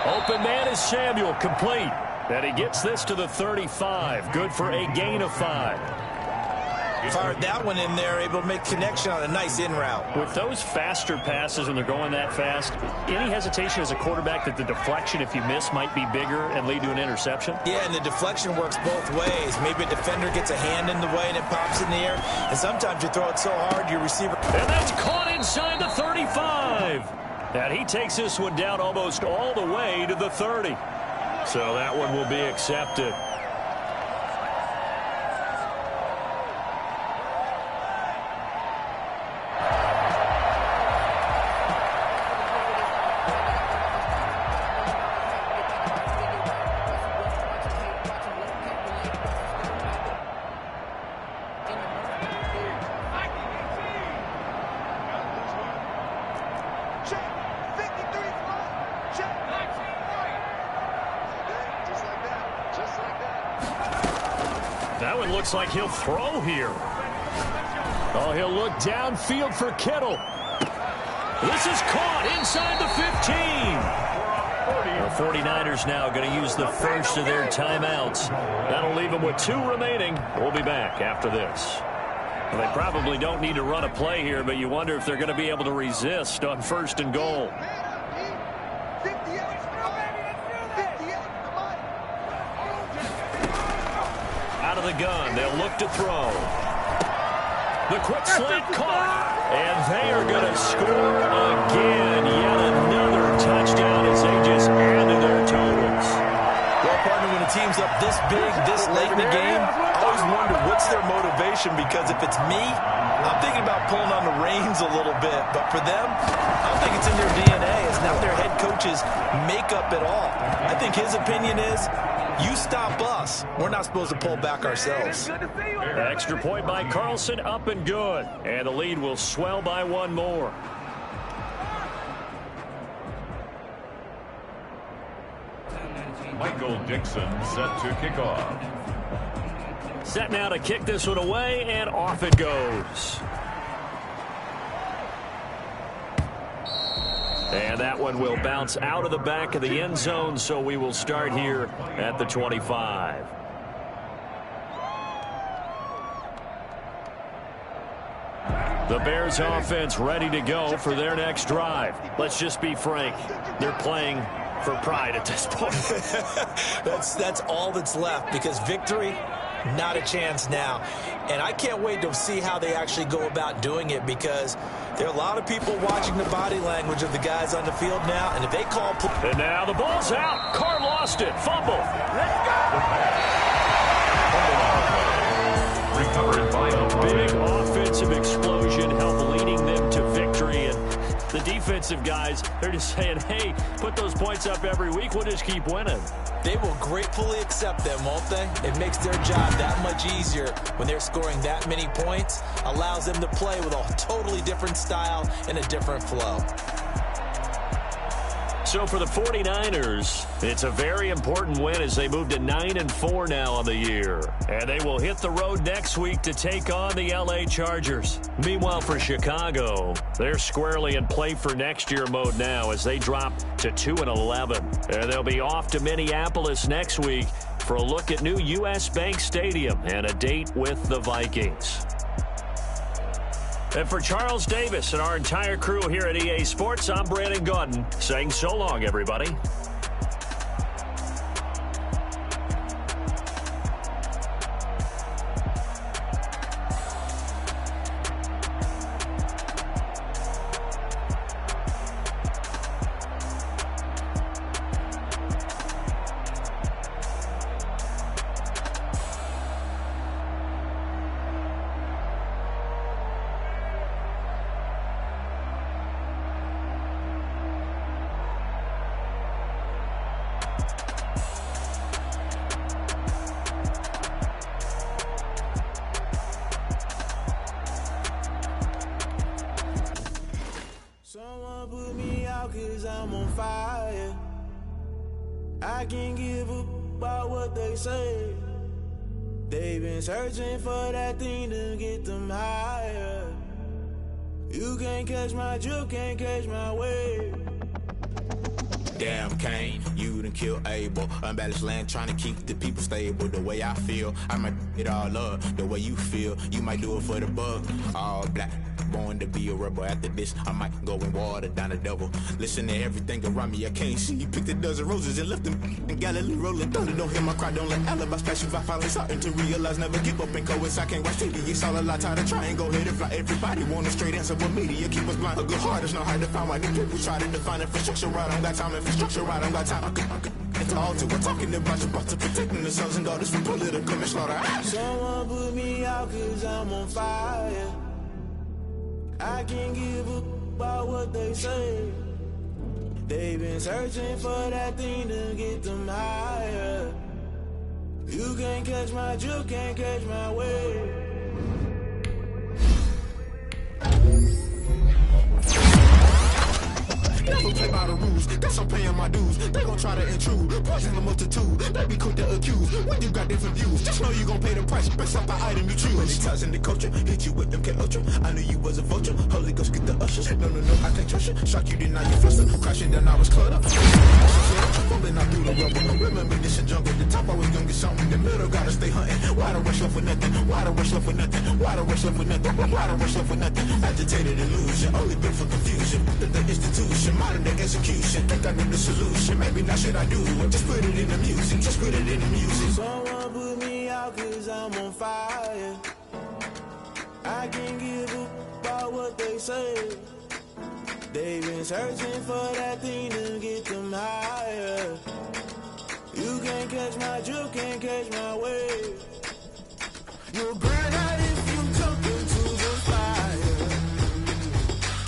Open man is Samuel, complete. And he gets this to the 35. Good for a gain of 5. Fired that one in there, able to make connection on a nice in route. With those faster passes when they're going that fast, any hesitation as a quarterback that the deflection, if you miss, might be bigger and lead to an interception? Yeah, and the deflection works both ways. Maybe a defender gets a hand in the way and it pops in the air. And sometimes you throw it so hard, your receiver... And that's caught inside the 35. And he takes this one down almost all the way to the 30. So that one will be accepted. That one looks like he'll throw here. Oh, he'll look downfield for Kittle. This is caught inside the 15. The 49ers now going to use the first of their timeouts. That'll leave them with 2 remaining. We'll be back after this. Well, they probably don't need to run a play here, but you wonder if they're going to be able to resist on 1st and goal. Out of the gun, they'll look to throw. The quick slant caught, and they are going to score again. Yet another touchdown as they just added their totals. Well, partner, when a team's up this big, this late in the game, I always wonder what's their motivation, because if it's me, I'm thinking about pulling on the reins a little bit. But for them, I don't think it's in their DNA. It's not their head coach's makeup at all. I think his opinion is, you stop us, we're not supposed to pull back ourselves. Extra point by Carlson, up and good. And the lead will swell by 1 more. Michael Dixon set to kick off. Set now to kick this one away, and off it goes. And that one will bounce out of the back of the end zone, so we will start here at the 25. The Bears offense ready to go for their next drive. Let's just be frank. They're playing for pride at this point. That's all that's left, because victory, not a chance now. And I can't wait to see how they actually go about doing it, because there are a lot of people watching the body language of the guys on the field now, and if they call... And now the ball's out. Carr lost it. Fumble. Let's go! Recovered by a big offensive explosion helped leading them to victory. And the defensive guys, they're just saying, hey, put those points up every week. We'll just keep winning. They will gratefully accept them, won't they? It makes their job that much easier when they're scoring that many points. Allows them to play with a totally different style and a different flow. So for the 49ers, it's a very important win as they move to 9-4 now on the year. And they will hit the road next week to take on the LA Chargers. Meanwhile, for Chicago, they're squarely in play for next year mode now as they drop to 2-11. And they'll be off to Minneapolis next week for a look at new U.S. Bank Stadium and a date with the Vikings. And for Charles Davis and our entire crew here at EA Sports, I'm Brandon Gaudin saying so long, everybody. put me out 'cause I'm on fire. I can't give up about what they say. They've been searching for that thing to get them higher. You can't catch my drift, can't catch my wave. Damn, Kane, you done killed Abel. Unbalanced land, trying to keep the people stable. The way I feel, I might it all up. The way you feel, you might do it for the bug. All black, born to be a rebel. After this, I might go and water down the devil. Listen to everything around me, I can't see. Picked a dozen roses and left them in Galilee rolling thunder. Don't hear my cry, don't let alibis pass you. I finally starting to realize, never give up and coincide. Can't watch TV, it's all a lot. Tired of trying, go ahead and fly. Everybody want a straight answer, but media keep us blind. A good heart is not hard to find. Why do people try to define infrastructure right? I don't got time, infrastructure right, I don't got time. It's all to we're talking about you, about to protecting the sons and daughters from political and slaughter. Someone put me out 'cause I'm on fire. I can't give up about what they say. They've been searching for that thing to get them higher. You can't catch my drift, can't catch my wave. Never play by the rules, that's I'm paying my dues. They gon' try to intrude, poison the multitude. They be quick to accuse when you got different views. Just know you gon' pay the price based off the item you choose. Many ties in the culture, hit you with them K Ultra. I knew you was a vulture, Holy Ghost get the ushers. No, I can't trust you. Shock you, then now you fluster. Crashing down, I was cluttered up. Falling out through the rubble. Remember this in jungle, the top I was gonna get something. The middle gotta stay hunting. Why the rush left for nothing? Why the rush left for nothing? Why the rush left for nothing? Why the rush left for nothing? Agitated illusion, only built for confusion. The institution, modern day execution. Think I know the solution. Maybe not should I do it? Just put it in the music. Just put it in the music. Someone put me out 'cause I'm on fire. I can't give up about what they say. They've been searching for that thing to get them higher. You can't catch my drift, can't catch my wave. You'll burn out if you jump into the fire.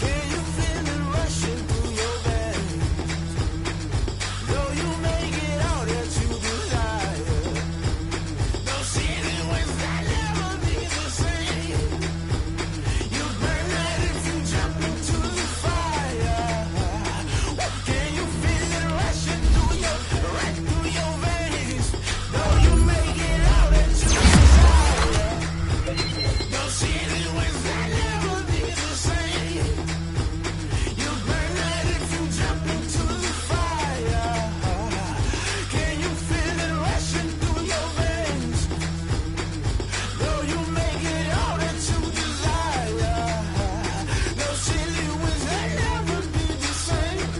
Can you feel it rushing through your veins? Though you make it all that you desire. No city was that never be the same. You burn out if you jump into the fire. Can you feel it rushing through your veins? Though you make it all that you desire. No city was that never be the same. You burn out if you jump into the fire. Can you feel it rushing through your veins? Though you make it all that you desire. No city was that never be the same.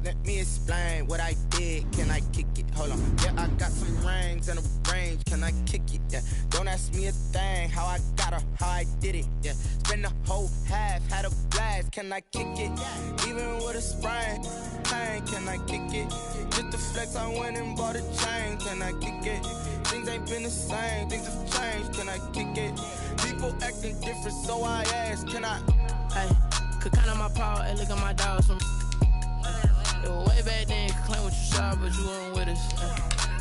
Let me explain what I did. Can I kick it? Hold on. Yeah, I got some rings and a range. Can I kick it? Yeah. Don't ask me a thing. How I got her, how I did it. Yeah. Spend the whole half, had a blast. Can I kick it? Even with a sprain, pain. Can I kick it? Just the flex, I went and bought a chain. Can I kick it? Things ain't been the same. Things have changed. Can I kick it? People acting different, so I ask. Can I? Hey, could count on my power. Hey, look at my dogs from. It was way back then, you could claim what you saw, but you weren't with us.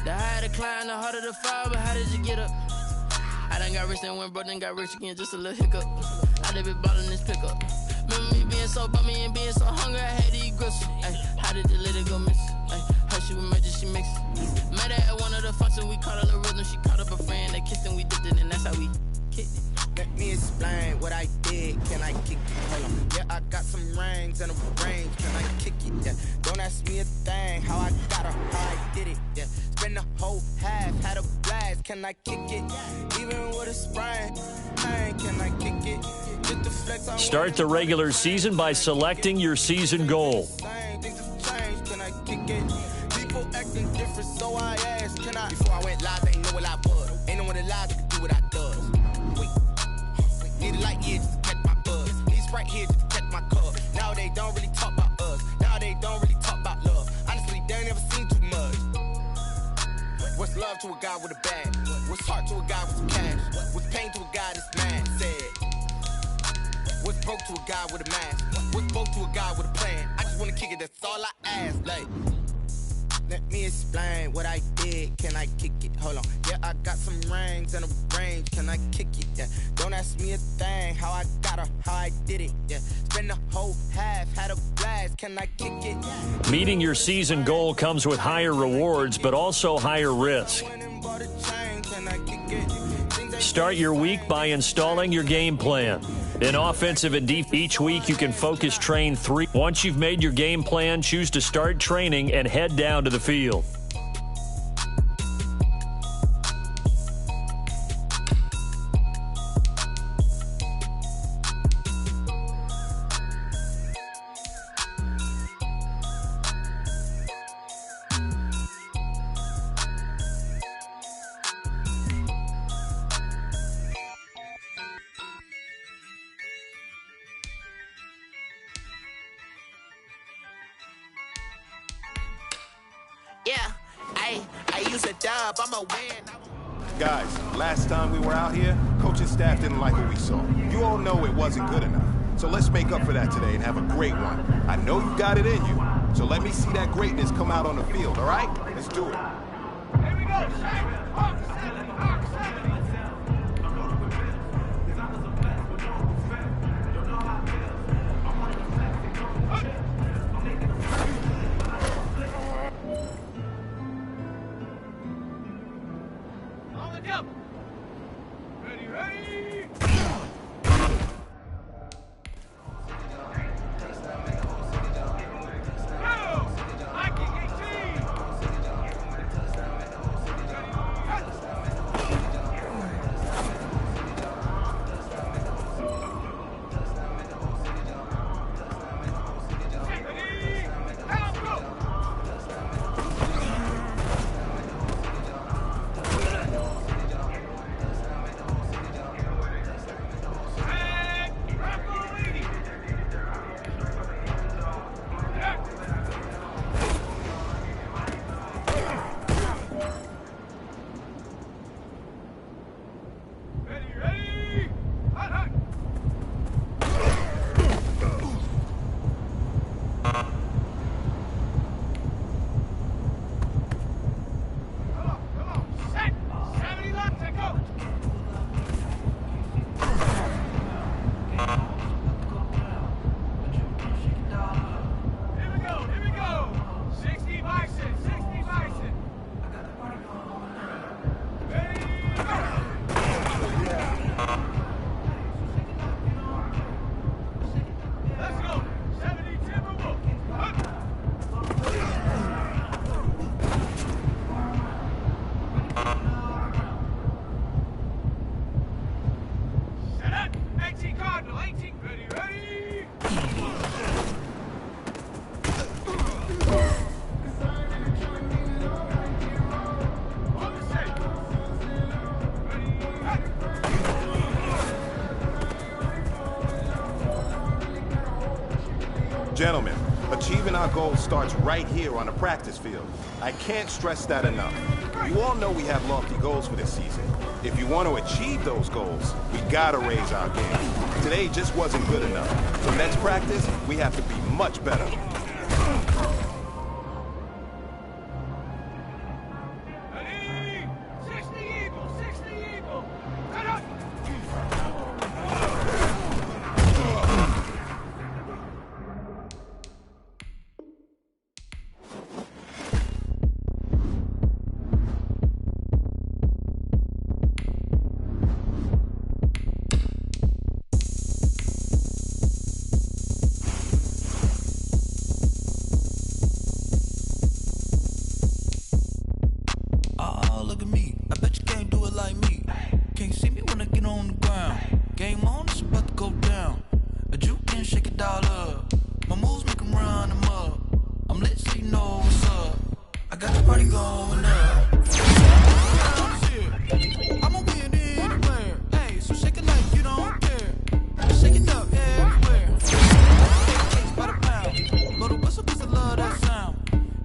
The higher the climb, the harder the fall, but how did you get up? I done got rich and went broke, then got rich again, just a little hiccup. I done been ballin' this pickup. Remember me being so bummy and being so hungry, I had to eat gristle. Ay, how did the lady go miss? Ay, her she was magic, she mixed. Met her at one of the functions, we caught her the rhythm, she caught up a friend, they kissed and we dipped it, and that's how we kicked it. Let me explain what I did. Can I kick it? Hold on. Yeah, I got some rings and a range. Can I kick it? Yeah. Don't ask me a thing. How I got her, how I did it. Yeah. Spend the whole half, had a blast. Can I kick it? Even with a sprain, pain. Can I kick it? Just the flex, I Start the regular season by selecting your season goal. Things have changed. Can I kick it? People acting different, so I asked. Can I? Before I went live, they ain't know what I was. Ain't no one alive that could do what I does. Wait. Need a light here just to catch my buzz. Need Sprite here just to catch my cup. Now they don't really talk about us. Now they don't really talk about love. Honestly, they ain't never seen What's love to a guy with a bag? What's heart to a guy with some cash? What's pain to a guy that's mad? Said. What's broke to a guy with a mask? What's broke to a guy with a plan? I just wanna kick it, that's all I ask. Like, let me explain what I did. Can I kick it? Hold on. Yeah, I got some rings and a range. Can I kick it? Yeah. Don't ask me a thing. How I got her, how I did it. Yeah. Spend the whole half, had a blast. Can I kick it? Meeting your season goal comes with higher rewards, but also higher risk. Start your week by installing your game plan. In offensive and defense, each week you can focus train 3. Once you've made your game plan, choose to start training and head down to the field. Yeah, I use a dub, I'm a win. Guys, last time we were out here, coaching staff didn't like what we saw. You all know it wasn't good enough. So let's make up for that today and have a great one. I know you got it in you, so let me see that greatness come out on the field, all right? Let's do it. Here we go, Gentlemen, achieving our goal starts right here on the practice field. I can't stress that enough. You all know we have lofty goals for this season. If you want to achieve those goals, we gotta raise our game. Today just wasn't good enough. So next practice, we have to be much better. Love that sound,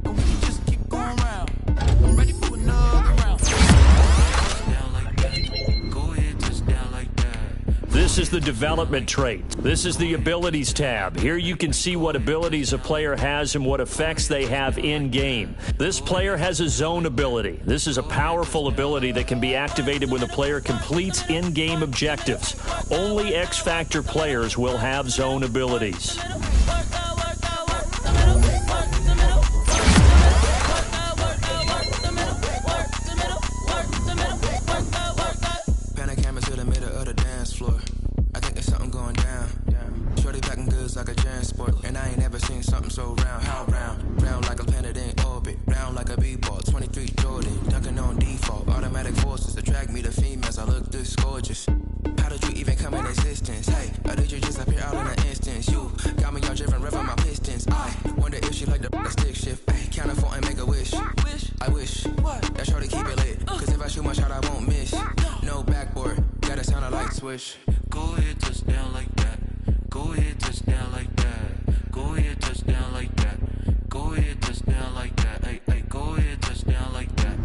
and we can just keep going round. I'm ready for another round. is the development trait. This is the abilities tab. Here you can see what abilities a player has and what effects they have in-game. This player has a zone ability. This is a powerful ability that can be activated when the player completes in-game objectives. Only X-Factor players will have zone abilities. Like a transport, and I ain't never seen something so round. How round? Round like a planet in orbit, round like a b-ball. 23 Jordan, dunking on default. Automatic forces attract me to females. I look this gorgeous. How did you even come in existence? Hey, or did you just appear out in an instance? You got me all driven, revving my pistons. I wonder if she like the stick shift. Hey, count for and make a wish. I wish that shorty keep it lit. Cause if I shoot my shot, I won't miss. No backboard, gotta sound a light switch. Go ahead, touch down like that. Go ahead, touch down like that. Go ahead, touch down like that. Go ahead, touch down like that. Hey, hey, go ahead, touch down like that.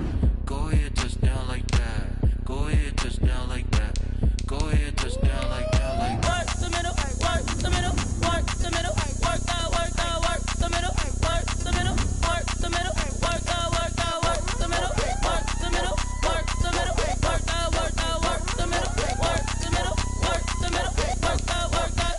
Go ahead, touch down like that. Go ahead, touch down like that. Go ahead, touch down like that. Like work the middle, work the middle, work the middle, work the middle, work the middle, work the middle, work the middle, work the middle, work the middle, work the middle, work the middle, work the middle, work the middle, work the middle, work the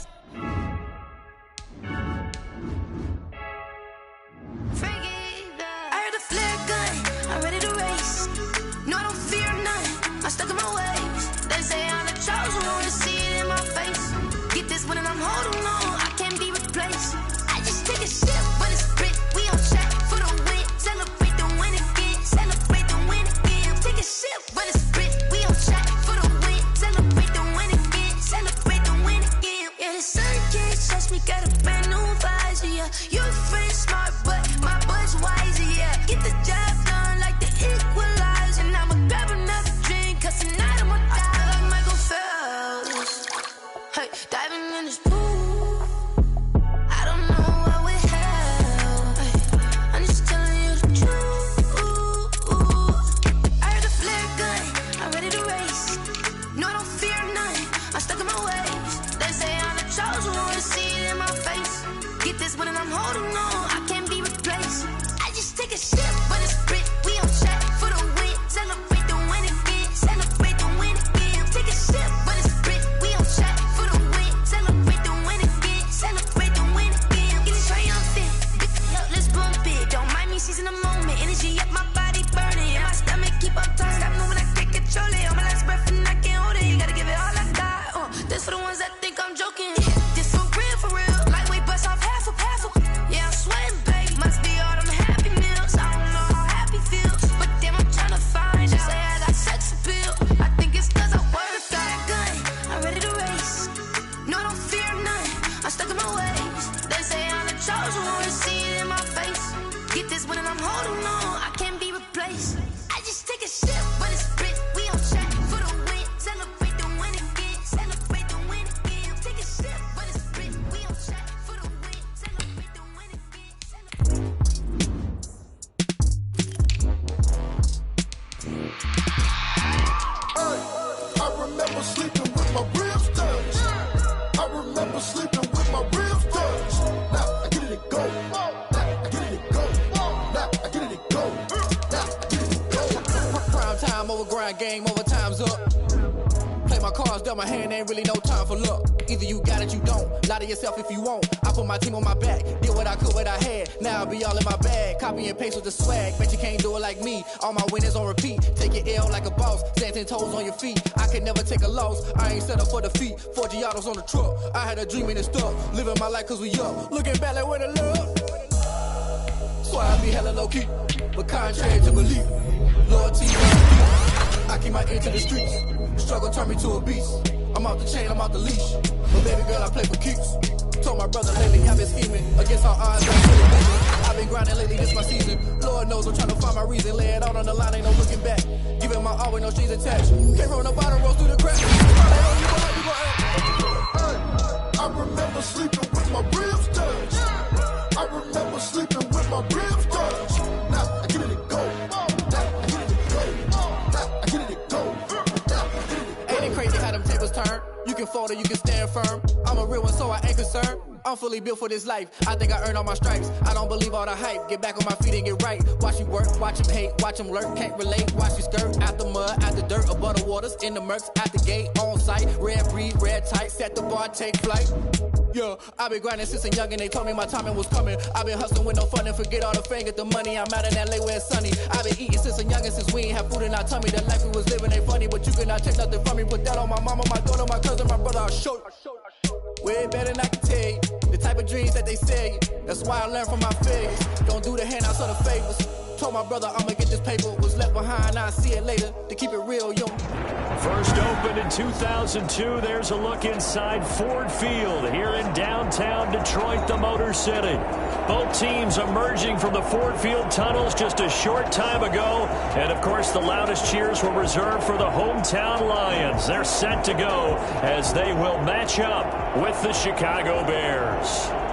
Game over, time's up. Play my cards, dealt my hand, ain't really no time for luck. Either you got it, you don't. Lie to yourself if you won't. I put my team on my back, did what I could, what I had. Now I'll be all in my bag, copy and paste with the swag. Bet you can't do it like me. All my winners on repeat. Take your L like a boss, stand 10 toes on your feet. I can never take a loss. I ain't set up for defeat. 4 Giottos on the truck. I had a dream and it's stuck. Living my life cause we up. Looking back like where the love. So I be hella low key, but contrary to belief. Loyalty, I keep my ear to the streets. Struggle turned me to a beast. I'm out the chain, I'm out the leash. But baby girl, I play for keeps. Told my brother lately I've been scheming. Against all odds, I've been grinding lately, this my season. Lord knows I'm trying to find my reason. Lay it out on the line, ain't no looking back. Giving my all with no strings attached. Came from the bottom, rose through the cracks. I remember sleeping with my ribs touched. I remember sleeping with my ribs touched. Now I get it and go. Ain't it crazy how them tables turn? You can fall motor, you can stand firm. I'm a real one, so I ain't concerned. I'm fully built for this life. I think I earned all my stripes. I don't believe all the hype. Get back on my feet and get right. Watch you work, watch him hate, watch him lurk. Can't relate, watch you skirt. Out the mud, out the dirt, above the waters, in the murks, out the gate, on site. Red breed, red tight, set the bar, take flight. Yeah, I been grinding since a youngin', they told me my timing was coming. I been hustling with no fun and forget all the fame, get the money. I'm out in LA where it's sunny. I been eating since a youngin', since we ain't have food in our tummy. The life we was living ain't funny, but you cannot take nothing from me. Put that on my mama, my daughter, my cousin, my brother, I'll show you. Way better than I can tell you. The type of dreams that they sell you. That's why I learned from my failures. Don't do the handouts or the favors. Told my brother I'ma get this paper. Was left behind, I'll see it later. To keep it real, yo. First opened in 2002. There's a look inside Ford Field here in downtown Detroit, the Motor City. Both teams emerging from the Ford Field tunnels just a short time ago. And, of course, the loudest cheers were reserved for the hometown Lions. They're set to go as they will match up with the Chicago Bears.